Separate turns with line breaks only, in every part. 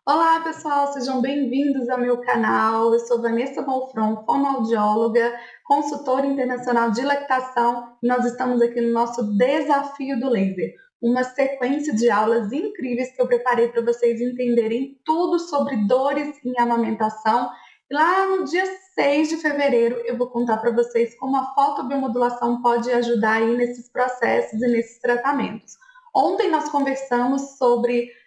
Olá, pessoal, sejam bem-vindos ao meu canal. Eu sou Vanessa Molfron, fonoaudióloga, consultora internacional de lactação, e nós estamos aqui no nosso Desafio do Laser, uma sequência de aulas incríveis que eu preparei para vocês entenderem tudo sobre dores em amamentação. E lá no dia 6 de fevereiro eu vou contar para vocês como a fotobiomodulação pode ajudar aí nesses processos e nesses tratamentos. Ontem nós conversamos sobre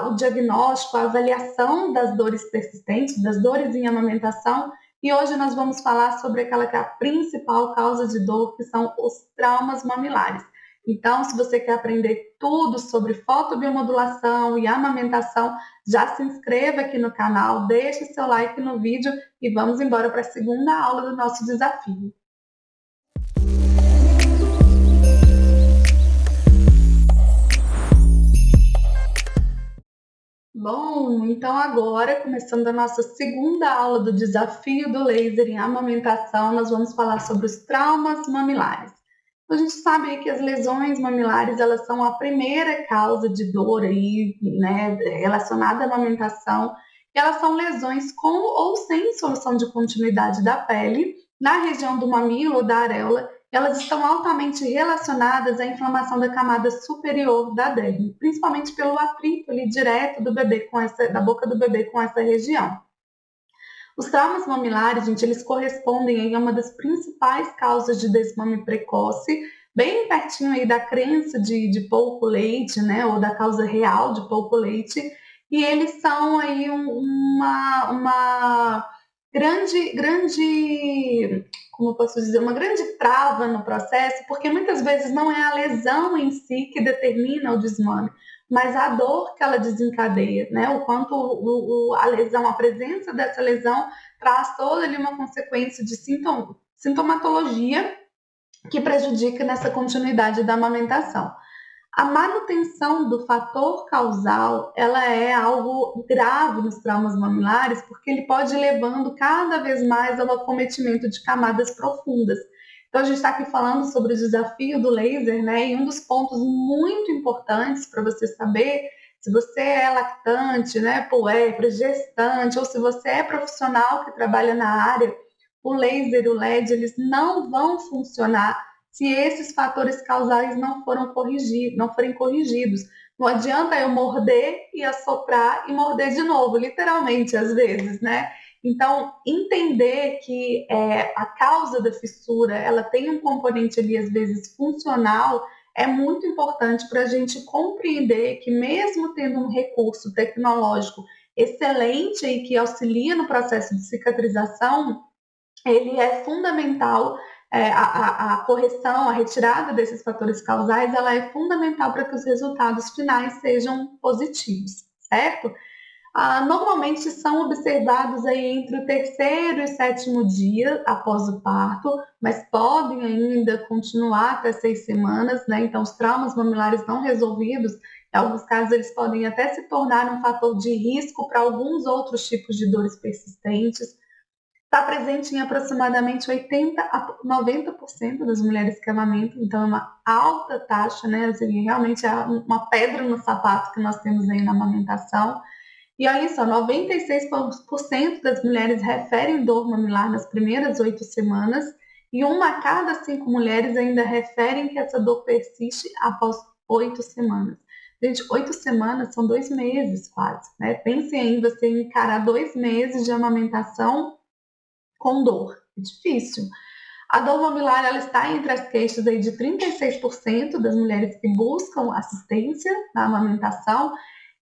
o diagnóstico, a avaliação das dores persistentes, das dores em amamentação, e hoje nós vamos falar sobre aquela que é a principal causa de dor, que são os traumas mamilares. Então, se você quer aprender tudo sobre fotobiomodulação e amamentação, já se inscreva aqui no canal, deixe seu like no vídeo e vamos embora para a segunda aula do nosso desafio. Bom, então agora, começando a nossa segunda aula do desafio do laser em amamentação, nós vamos falar sobre os traumas mamilares. A gente sabe que as lesões mamilares, elas são a primeira causa de dor aí, né, relacionada à amamentação, e elas são lesões com ou sem solução de continuidade da pele, na região do mamilo ou da areola. Elas estão altamente relacionadas à inflamação da camada superior da derme, principalmente pelo atrito ali direto do bebê da boca do bebê com essa região. Os traumas mamilares, gente, eles correspondem a uma das principais causas de desmame precoce, bem pertinho aí da crença de pouco leite, né, ou da causa real de pouco leite, e eles são aí uma grande, como eu posso dizer, uma grande trava no processo, porque muitas vezes não é a lesão em si que determina o desmame, mas a dor que ela desencadeia, né? O quanto a lesão, a presença dessa lesão traz toda ali uma consequência de sintomatologia que prejudica nessa continuidade da amamentação. A manutenção do fator causal, ela é algo grave nos traumas mamilares, porque ele pode ir levando cada vez mais ao acometimento de camadas profundas. Então, a gente está aqui falando sobre o desafio do laser, né? E um dos pontos muito importantes para você saber se você é lactante, né, puérpera, gestante, ou se você é profissional que trabalha na área, o laser e o LED, eles não vão funcionar se esses fatores causais não forem corrigidos. Não adianta eu morder e assoprar e morder de novo, literalmente, às vezes, né? Então, entender que a causa da fissura, ela tem um componente ali, às vezes, funcional, é muito importante para a gente compreender que mesmo tendo um recurso tecnológico excelente e que auxilia no processo de cicatrização, ele é fundamental, a correção, a retirada desses fatores causais, ela é fundamental para que os resultados finais sejam positivos, certo? Normalmente são observados aí entre o terceiro e sétimo dia após o parto, mas podem ainda continuar até 6 semanas, né? Então, os traumas mamilares não resolvidos, em alguns casos, eles podem até se tornar um fator de risco para alguns outros tipos de dores persistentes. Está presente em aproximadamente 80 a 90% das mulheres que amamentam, então é uma alta taxa, né? Assim, realmente é uma pedra no sapato que nós temos aí na amamentação. E olha só, 96% das mulheres referem dor mamilar nas primeiras 8 semanas, e uma a cada 5 mulheres ainda referem que essa dor persiste após 8 semanas. Gente, 8 semanas são 2 meses quase, né? Pensem aí você encarar 2 meses de amamentação com dor. É difícil. A dor mamilar, ela está entre as queixas aí de 36% das mulheres que buscam assistência na amamentação,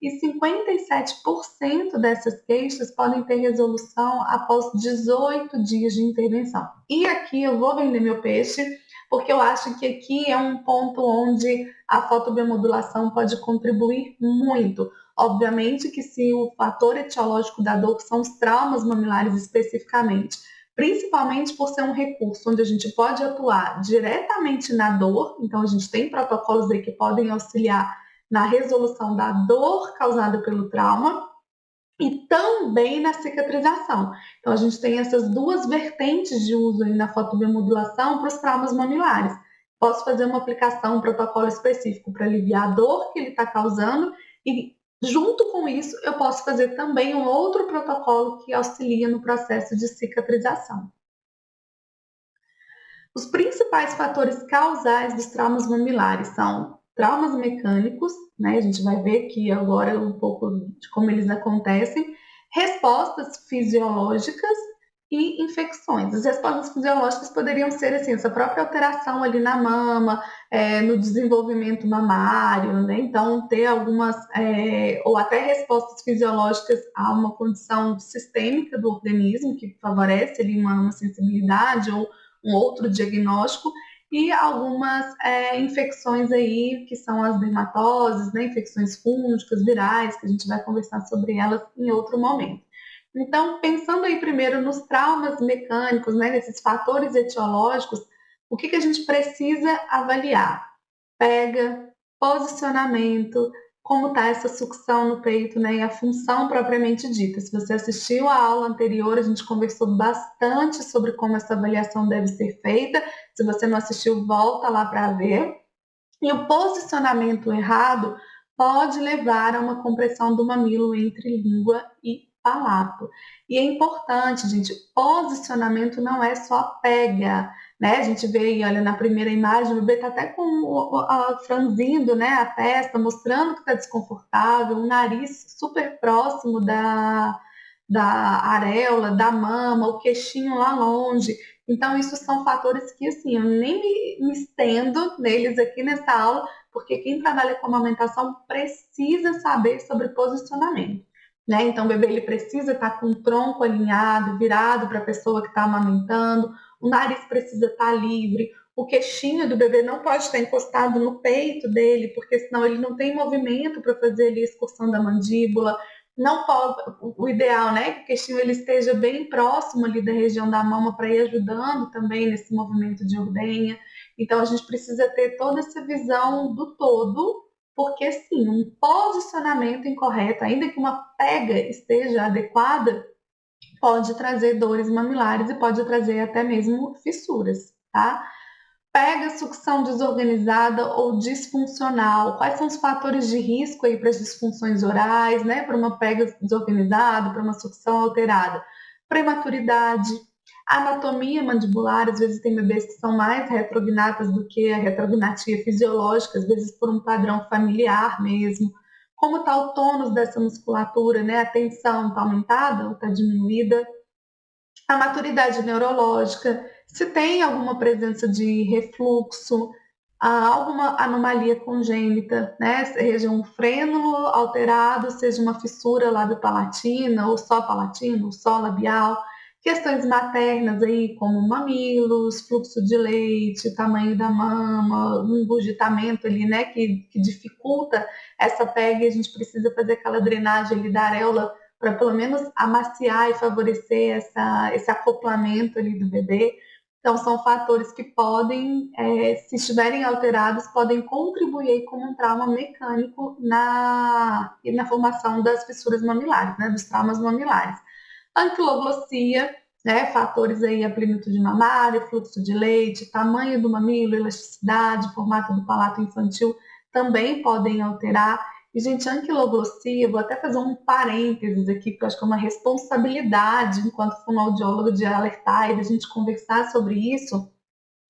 e 57% dessas queixas podem ter resolução após 18 dias de intervenção. E aqui eu vou vender meu peixe, porque eu acho que aqui é um ponto onde a fotobiomodulação pode contribuir muito. Obviamente que se o fator etiológico da dor são os traumas mamilares especificamente, principalmente por ser um recurso onde a gente pode atuar diretamente na dor, então a gente tem protocolos aí que podem auxiliar na resolução da dor causada pelo trauma e também na cicatrização. Então a gente tem essas duas vertentes de uso aí na fotobiomodulação para os traumas mamilares. Posso fazer uma aplicação, um protocolo específico para aliviar a dor que ele está causando e Junto com isso, eu posso fazer também um outro protocolo que auxilia no processo de cicatrização. Os principais fatores causais dos traumas mamilares são traumas mecânicos, né? A gente vai ver aqui agora um pouco de como eles acontecem, respostas fisiológicas e infecções. As respostas fisiológicas poderiam ser assim, essa própria alteração ali na mama, no desenvolvimento mamário, né? Então ter algumas ou até respostas fisiológicas a uma condição sistêmica do organismo que favorece ali uma sensibilidade ou um outro diagnóstico, e algumas infecções aí, que são as dermatoses, né, infecções fúngicas, virais, que a gente vai conversar sobre elas em outro momento. Então, pensando aí primeiro nos traumas mecânicos, né, nesses fatores etiológicos, o que a gente precisa avaliar? Pega, posicionamento, como está essa sucção no peito, né? E a função propriamente dita. Se você assistiu a aula anterior, a gente conversou bastante sobre como essa avaliação deve ser feita. Se você não assistiu, volta lá para ver. E o posicionamento errado pode levar a uma compressão do mamilo entre língua e palato. E é importante, gente, posicionamento não é só pega, né? A gente vê aí, olha, na primeira imagem, o bebê tá até franzindo, né, a testa, mostrando que está desconfortável, o nariz super próximo da areola, da mama, o queixinho lá longe. Então, isso são fatores que, assim, eu nem me estendo neles aqui nessa aula, porque quem trabalha com amamentação precisa saber sobre posicionamento, né? Então, o bebê ele precisa estar com o tronco alinhado, virado para a pessoa que está amamentando, o nariz precisa estar livre, o queixinho do bebê não pode estar encostado no peito dele, porque senão ele não tem movimento para fazer ali a excursão da mandíbula. Não pode, o ideal, né, que o queixinho ele esteja bem próximo ali da região da mama para ir ajudando também nesse movimento de ordenha. Então a gente precisa ter toda essa visão do todo, porque sim, um posicionamento incorreto, ainda que uma pega esteja adequada, pode trazer dores mamilares e pode trazer até mesmo fissuras, tá? Pega sucção desorganizada ou disfuncional. Quais são os fatores de risco aí para as disfunções orais, né? Para uma pega desorganizada, para uma sucção alterada? Prematuridade, anatomia mandibular, às vezes tem bebês que são mais retrognatas do que a retrognatia fisiológica, às vezes por um padrão familiar mesmo. Como está o tônus dessa musculatura, né? A tensão está aumentada ou está diminuída? A maturidade neurológica, se tem alguma presença de refluxo, alguma anomalia congênita, né? Seja um frênulo alterado, seja uma fissura lábio-palatina, ou só palatina, ou só labial. Questões maternas aí, como mamilos, fluxo de leite, tamanho da mama, um engurgitamento ali, né? Que dificulta essa pega e a gente precisa fazer aquela drenagem ali da areola para pelo menos amaciar e favorecer esse acoplamento ali do bebê. Então, são fatores que podem, se estiverem alterados, podem contribuir como um trauma mecânico na formação das fissuras mamilares, né, dos traumas mamilares. Anquiloglossia, né, fatores aí, a plenitude mamária, fluxo de leite, tamanho do mamilo, elasticidade, formato do palato infantil, também podem alterar. E, gente, anquiloglossia, vou até fazer um parênteses aqui, porque eu acho que é uma responsabilidade, enquanto fonoaudiólogo, de alertar e de a gente conversar sobre isso.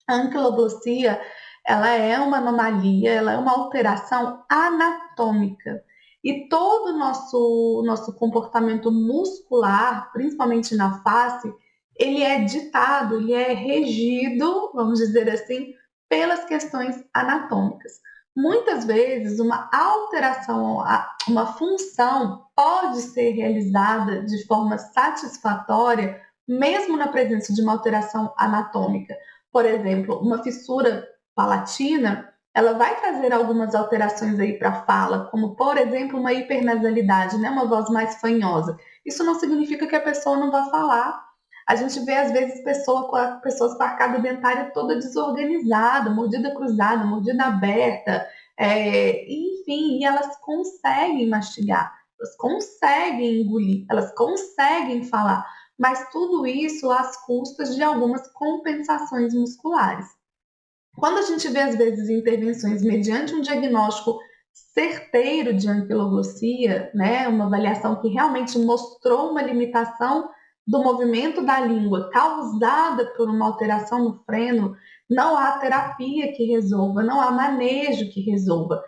A anquiloglossia, ela é uma anomalia, ela é uma alteração anatômica. E todo o nosso comportamento muscular, principalmente na face, ele é ditado, ele é regido, vamos dizer assim, pelas questões anatômicas. Muitas vezes, uma alteração, uma função pode ser realizada de forma satisfatória, mesmo na presença de uma alteração anatômica. Por exemplo, uma fissura palatina, ela vai trazer algumas alterações aí para a fala, como, por exemplo, uma hipernasalidade, né? Uma voz mais fanhosa. Isso não significa que a pessoa não vai falar. A gente vê, às vezes, pessoas com a arcada dentária toda desorganizada, mordida cruzada, mordida aberta, enfim, e elas conseguem mastigar, elas conseguem engolir, elas conseguem falar, mas tudo isso às custas de algumas compensações musculares. Quando a gente vê, às vezes, intervenções mediante um diagnóstico certeiro de anquiloglossia, né, uma avaliação que realmente mostrou uma limitação do movimento da língua causada por uma alteração no freno, não há terapia que resolva, não há manejo que resolva.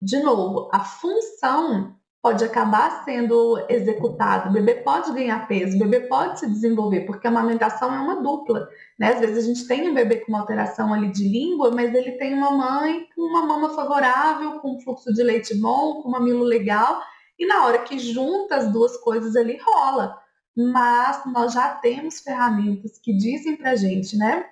De novo, a função pode acabar sendo executada, o bebê pode ganhar peso, o bebê pode se desenvolver, porque a amamentação é uma dupla, né? Às vezes a gente tem um bebê com uma alteração ali de língua, mas ele tem uma mãe com uma mama favorável, com um fluxo de leite bom, com um mamilo legal, e na hora que junta as duas coisas ali rola. Mas nós já temos ferramentas que dizem pra gente, né?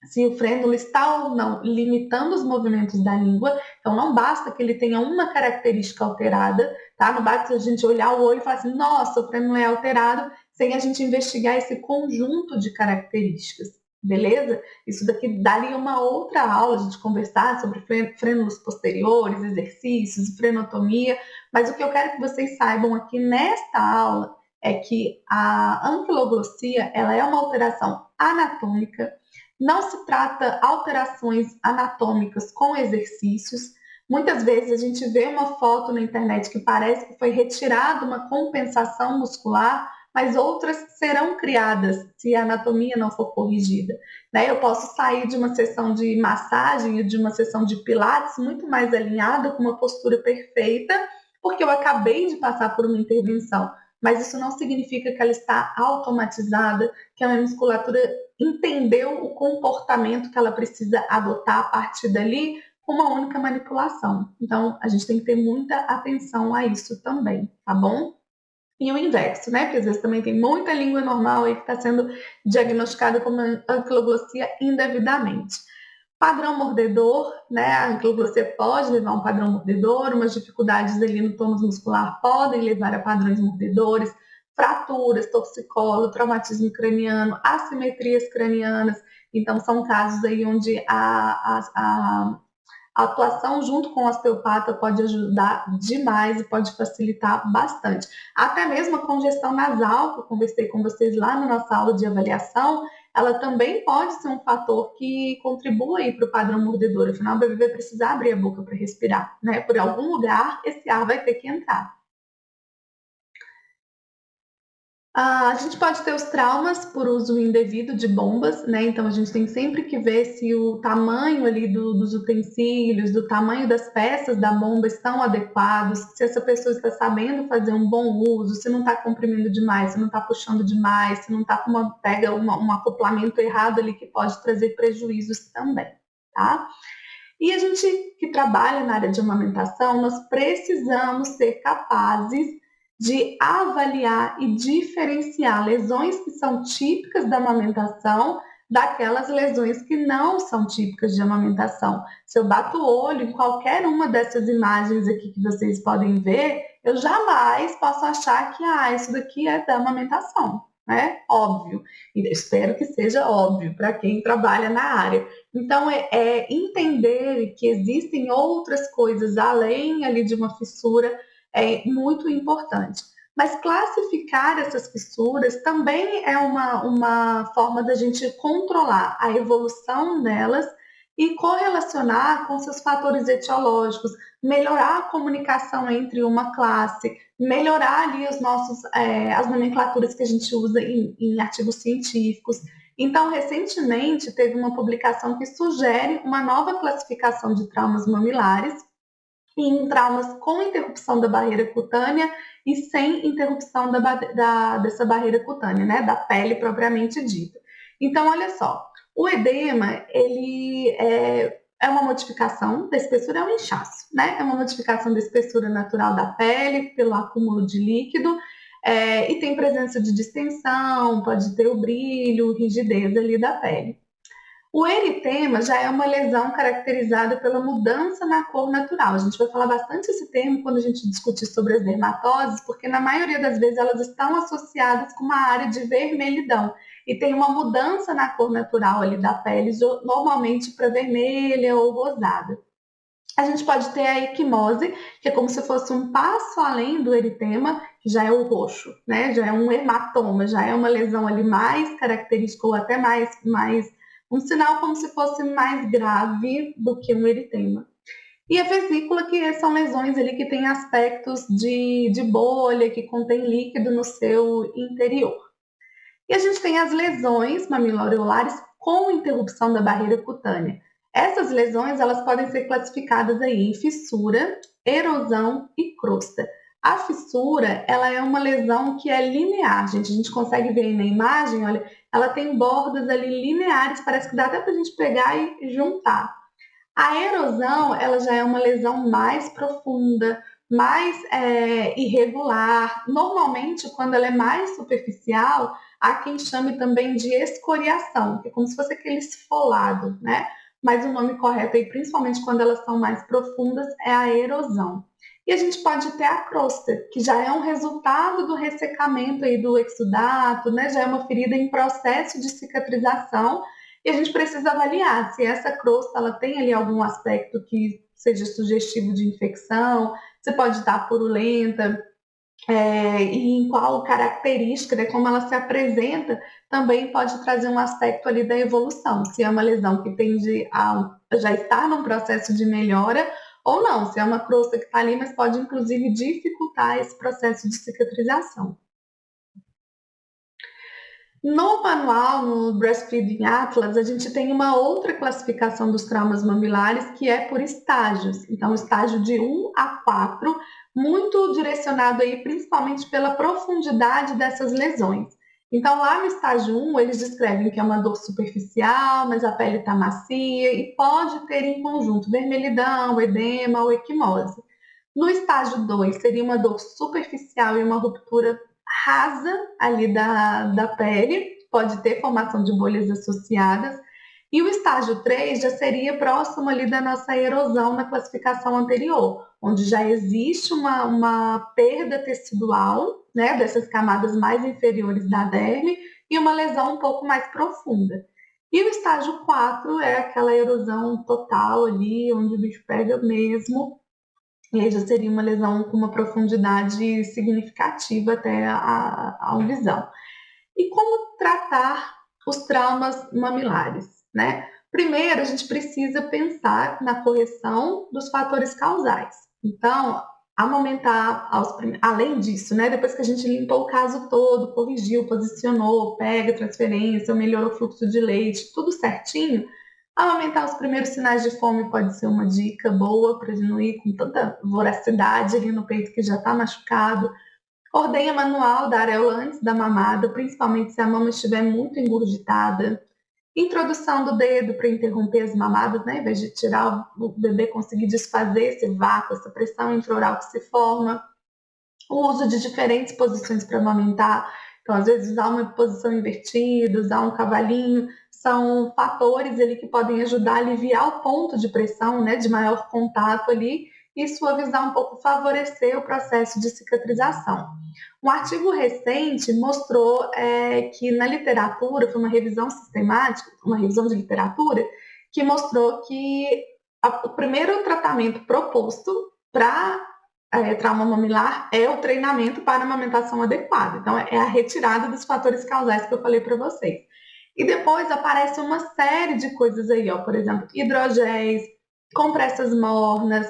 Se o frênulo está ou não limitando os movimentos da língua, então não basta que ele tenha uma característica alterada, tá? Não basta a gente olhar o olho e falar assim, nossa, o frênulo é alterado, sem a gente investigar esse conjunto de características, beleza? Isso daqui daria uma outra aula, a gente conversar sobre frênulos posteriores, exercícios, frenotomia, mas o que eu quero que vocês saibam aqui nesta aula é que a anquiloglossia, ela é uma alteração anatômica. Não se trata alterações anatômicas com exercícios. Muitas vezes a gente vê uma foto na internet que parece que foi retirada uma compensação muscular, mas outras serão criadas se a anatomia não for corrigida. Né? Eu posso sair de uma sessão de massagem e de uma sessão de pilates muito mais alinhada, com uma postura perfeita, porque eu acabei de passar por uma intervenção. Mas isso não significa que ela está automatizada, que a minha musculatura entendeu o comportamento que ela precisa adotar a partir dali com uma única manipulação. Então, a gente tem que ter muita atenção a isso também, tá bom? E o inverso, né? Porque às vezes também tem muita língua normal aí que está sendo diagnosticada como anquiloglossia indevidamente. Padrão mordedor, né? A anquiloglossia pode levar a um padrão mordedor, umas dificuldades ali no tônus muscular podem levar a padrões mordedores, fraturas, torcicolo, traumatismo craniano, assimetrias cranianas. Então, são casos aí onde a atuação junto com o osteopata pode ajudar demais e pode facilitar bastante. Até mesmo a congestão nasal, que eu conversei com vocês lá na nossa aula de avaliação, ela também pode ser um fator que contribua aí para o padrão mordedor. Afinal, o bebê vai precisar abrir a boca para respirar, né? Por algum lugar, esse ar vai ter que entrar. A gente pode ter os traumas por uso indevido de bombas, né? Então a gente tem sempre que ver se o tamanho ali dos utensílios, do tamanho das peças da bomba estão adequados, se essa pessoa está sabendo fazer um bom uso, se não está comprimindo demais, se não está puxando demais, se não está com um acoplamento errado ali que pode trazer prejuízos também, tá? E a gente que trabalha na área de amamentação, nós precisamos ser capazes de avaliar e diferenciar lesões que são típicas da amamentação daquelas lesões que não são típicas de amamentação. Se eu bato o olho em qualquer uma dessas imagens aqui que vocês podem ver, eu jamais posso achar que isso daqui é da amamentação, né? Óbvio. E espero que seja óbvio para quem trabalha na área. Então, é entender que existem outras coisas além ali de uma fissura é muito importante. Mas classificar essas fissuras também é uma forma da gente controlar a evolução delas e correlacionar com seus fatores etiológicos, melhorar a comunicação entre uma classe, melhorar ali as nomenclaturas que a gente usa em artigos científicos. Então, recentemente, teve uma publicação que sugere uma nova classificação de traumas mamilares em traumas com interrupção da barreira cutânea e sem interrupção dessa barreira cutânea, né, da pele propriamente dita. Então, olha só, o edema, ele é uma modificação da espessura, é um inchaço, né? É uma modificação da espessura natural da pele pelo acúmulo de líquido, e tem presença de distensão, pode ter o brilho, rigidez ali da pele. O eritema já é uma lesão caracterizada pela mudança na cor natural. A gente vai falar bastante esse termo quando a gente discutir sobre as dermatoses, porque na maioria das vezes elas estão associadas com uma área de vermelhidão e tem uma mudança na cor natural ali da pele, normalmente para vermelha ou rosada. A gente pode ter a equimose, que é como se fosse um passo além do eritema, que já é o roxo, né? Já é um hematoma, já é uma lesão ali mais característica ou até mais um sinal como se fosse mais grave do que um eritema. E a vesícula, que são lesões ali que têm aspectos de bolha, que contém líquido no seu interior. E a gente tem as lesões mamiloareolares com interrupção da barreira cutânea. Essas lesões, elas podem ser classificadas aí em fissura, erosão e crosta. A fissura, ela é uma lesão que é linear, gente. A gente consegue ver aí na imagem, olha, ela tem bordas ali lineares, parece que dá até para a gente pegar e juntar. A erosão, ela já é uma lesão mais profunda, mais irregular. Normalmente, quando ela é mais superficial, há quem chame também de escoriação, que é como se fosse aquele esfolado, né? Mas o nome correto aí, principalmente quando elas são mais profundas, é a erosão. E a gente pode ter a crosta, que já é um resultado do ressecamento aí do exudato, né? Já é uma ferida em processo de cicatrização, e a gente precisa avaliar se essa crosta ela tem ali algum aspecto que seja sugestivo de infecção, se pode estar purulenta, e em qual característica, né, como ela se apresenta, também pode trazer um aspecto ali da evolução, se é uma lesão que tende a já estar num processo de melhora ou não, se é uma crosta que está ali, mas pode inclusive dificultar esse processo de cicatrização. No manual, no Breastfeeding Atlas, a gente tem uma outra classificação dos traumas mamilares que é por estágios. Então, estágio de 1 a 4, muito direcionado aí principalmente pela profundidade dessas lesões. Então, lá no estágio 1, eles descrevem que é uma dor superficial, mas a pele está macia e pode ter em conjunto vermelhidão, edema ou equimose. No estágio 2, seria uma dor superficial e uma ruptura rasa ali da pele, pode ter formação de bolhas associadas. E o estágio 3 já seria próximo ali da nossa erosão na classificação anterior, onde já existe uma perda tecidual, né, dessas camadas mais inferiores da derme e uma lesão um pouco mais profunda. E o estágio 4 é aquela erosão total ali, onde o bicho pega mesmo, e aí já seria uma lesão com uma profundidade significativa até a visão. E como tratar os traumas mamilares, né? Primeiro, a gente precisa pensar na correção dos fatores causais. Então, amamentar além disso, né? Depois que a gente limpou o caso todo, corrigiu, posicionou, pega transferência, melhorou o fluxo de leite, tudo certinho, aumentar os primeiros sinais de fome pode ser uma dica boa para não ir com tanta voracidade ali no peito que já está machucado. Ordenha manual da areola antes da mamada, principalmente se a mama estiver muito engurgitada. Introdução do dedo para interromper as mamadas, né? Em vez de tirar o bebê conseguir desfazer esse vácuo, essa pressão intraoral que se forma. O uso de diferentes posições para amamentar. Então, às vezes, usar uma posição invertida, usar um cavalinho, são fatores ali que podem ajudar a aliviar o ponto de pressão, né, de maior contato ali, e suavizar um pouco, favorecer o processo de cicatrização. Um artigo recente mostrou que na literatura, foi uma revisão sistemática, uma revisão de literatura, que mostrou que o primeiro tratamento proposto para trauma mamilar é o treinamento para amamentação adequada. Então, é a retirada dos fatores causais que eu falei para vocês. E depois aparece uma série de coisas aí, ó, por exemplo, hidrogéis, compressas mornas,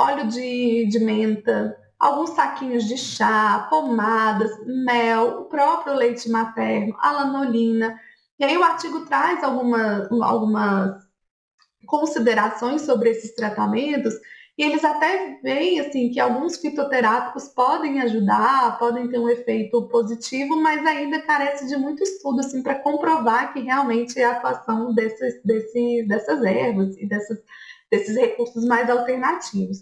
óleo de menta, alguns saquinhos de chá, pomadas, mel, o próprio leite materno, a lanolina. E aí o artigo traz algumas considerações sobre esses tratamentos, e eles até veem assim que alguns fitoterápicos podem ajudar, podem ter um efeito positivo, mas ainda carece de muito estudo assim, para comprovar que realmente é a atuação dessas ervas e desses recursos mais alternativos.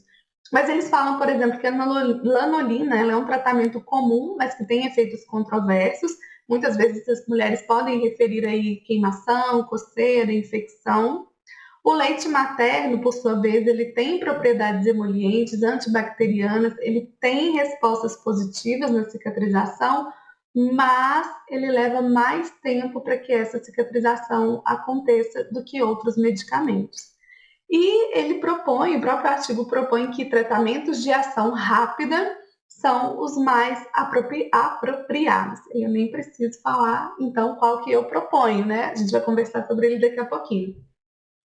Mas eles falam, por exemplo, que a lanolina ela é um tratamento comum, mas que tem efeitos controversos. Muitas vezes as mulheres podem referir aí queimação, coceira, infecção. O leite materno, por sua vez, ele tem propriedades emolientes, antibacterianas, ele tem respostas positivas na cicatrização, mas ele leva mais tempo para que essa cicatrização aconteça do que outros medicamentos. E ele propõe, o próprio artigo propõe que tratamentos de ação rápida são os mais apropriados. Eu nem preciso falar, então, qual que eu proponho, né? A gente vai conversar sobre ele daqui a pouquinho.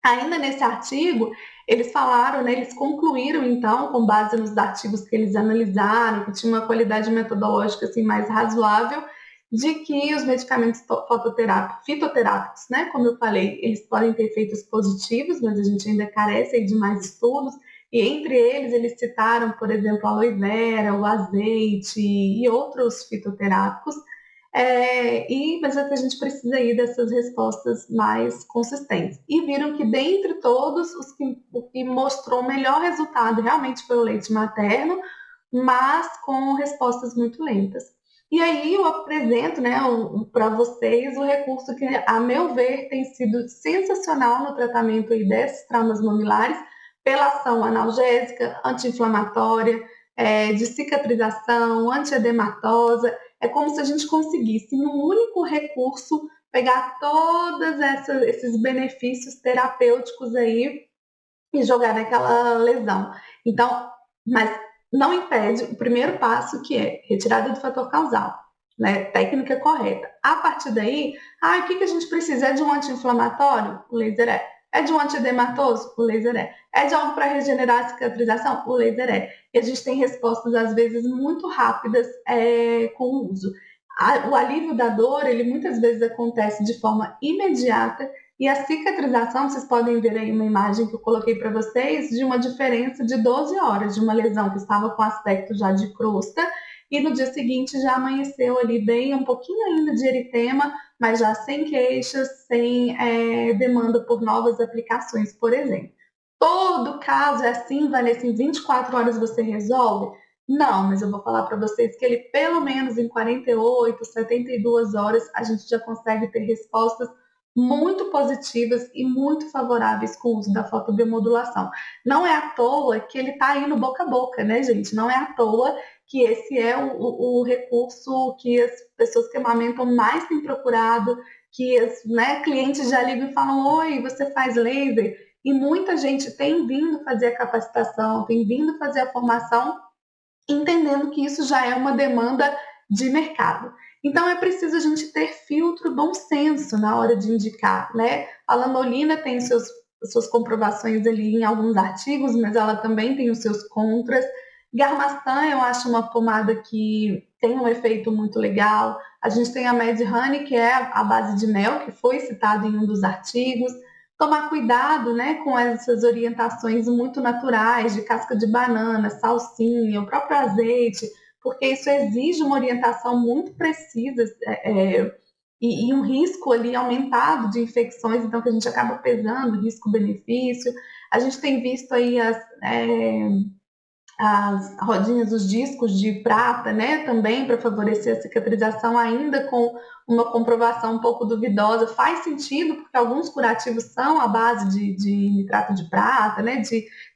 Ainda nesse artigo, eles falaram, né, eles concluíram, então, com base nos artigos que eles analisaram, que tinha uma qualidade metodológica assim, mais razoável, de que os medicamentos fitoterápicos, né, como eu falei, eles podem ter efeitos positivos, mas a gente ainda carece aí de mais estudos, e entre eles citaram, por exemplo, a aloe vera, o azeite e outros fitoterápicos, mas é que a gente precisa aí dessas respostas mais consistentes. E viram que dentre todos, o que mostrou o melhor resultado realmente foi o leite materno, mas com respostas muito lentas. E aí eu apresento, né, para vocês o recurso que, a meu ver, tem sido sensacional no tratamento aí desses traumas mamilares, pela ação analgésica, anti-inflamatória, de cicatrização, antiedematosa. É como se a gente conseguisse, em um único recurso, pegar todos esses benefícios terapêuticos aí e jogar naquela lesão. Então, mas não impede o primeiro passo, que é retirada do fator causal, né? Técnica correta. A partir daí, o que a gente precisa? É de um anti-inflamatório? O laser é. É de um antiedematoso? O laser é. É de algo para regenerar a cicatrização? O laser é. E a gente tem respostas, às vezes, muito rápidas com o uso. O alívio da dor, ele muitas vezes acontece de forma imediata, e a cicatrização, vocês podem ver aí uma imagem que eu coloquei para vocês, de uma diferença de 12 horas, de uma lesão que estava com aspecto já de crosta, e no dia seguinte já amanheceu ali bem, um pouquinho ainda de eritema, mas já sem queixas, sem demanda por novas aplicações, por exemplo. Todo caso é assim, Vanessa, em 24 horas você resolve? Não, mas eu vou falar para vocês que ele, pelo menos em 48, 72 horas, a gente já consegue ter respostas muito positivas e muito favoráveis com o uso da fotobiomodulação. Não é à toa que ele está aí no boca a boca, né, gente? Não é à toa que esse é o recurso que as pessoas que amamentam mais têm procurado, que as clientes já ligam e falam: oi, você faz laser? E muita gente tem vindo fazer a capacitação, tem vindo fazer a formação, entendendo que isso já é uma demanda de mercado. Então é preciso a gente ter filtro, bom senso na hora de indicar, né? A lanolina tem suas comprovações ali em alguns artigos, mas ela também tem os seus contras. Garmastan eu acho uma pomada que tem um efeito muito legal. A gente tem a Mad Honey, que é a base de mel, que foi citado em um dos artigos. Tomar cuidado, né, com essas orientações muito naturais de casca de banana, salsinha, o próprio azeite, porque isso exige uma orientação muito precisa e um risco ali aumentado de infecções, então que a gente acaba pesando risco-benefício. A gente tem visto aí as rodinhas, os discos de prata, né, também para favorecer a cicatrização, ainda com uma comprovação um pouco duvidosa. Faz sentido, porque alguns curativos são à base de nitrato de prata, né,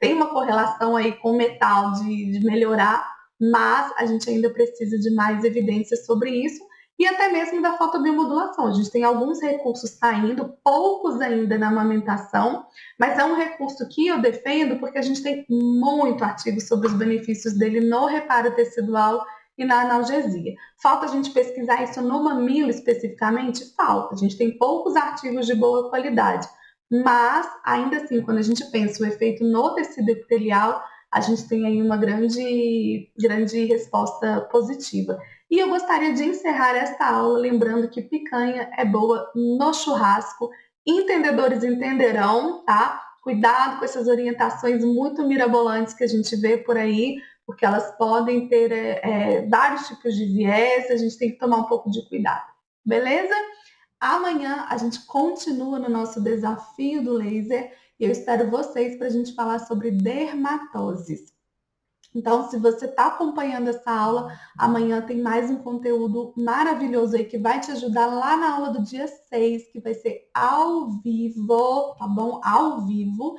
tem uma correlação aí com o metal de melhorar, mas a gente ainda precisa de mais evidências sobre isso, e até mesmo da fotobiomodulação. A gente tem alguns recursos saindo, poucos ainda na amamentação, mas é um recurso que eu defendo porque a gente tem muito artigo sobre os benefícios dele no reparo tecidual e na analgesia. Falta a gente pesquisar isso no mamilo especificamente? Falta. A gente tem poucos artigos de boa qualidade. Mas, ainda assim, quando a gente pensa o efeito no tecido epitelial, a gente tem aí uma grande resposta positiva. E eu gostaria de encerrar esta aula lembrando que picanha é boa no churrasco. Entendedores entenderão, tá? Cuidado com essas orientações muito mirabolantes que a gente vê por aí, porque elas podem ter vários tipos de viés, a gente tem que tomar um pouco de cuidado, beleza? Amanhã a gente continua no nosso desafio do laser e eu espero vocês para a gente falar sobre dermatoses. Então, se você está acompanhando essa aula, amanhã tem mais um conteúdo maravilhoso aí que vai te ajudar lá na aula do dia 6, que vai ser ao vivo, tá bom? Ao vivo,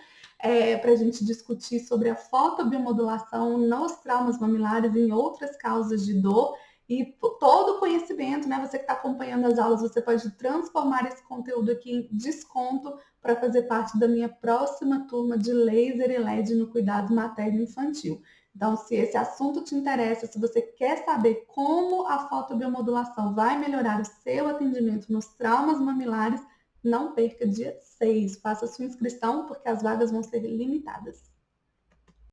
para a gente discutir sobre a fotobiomodulação nos traumas mamilares e em outras causas de dor. E todo o conhecimento, né? Você que está acompanhando as aulas, você pode transformar esse conteúdo aqui em desconto para fazer parte da minha próxima turma de laser e LED no cuidado materno infantil. Então, se esse assunto te interessa, se você quer saber como a fotobiomodulação vai melhorar o seu atendimento nos traumas mamilares, Não perca dia 6. Faça sua inscrição porque as vagas vão ser limitadas.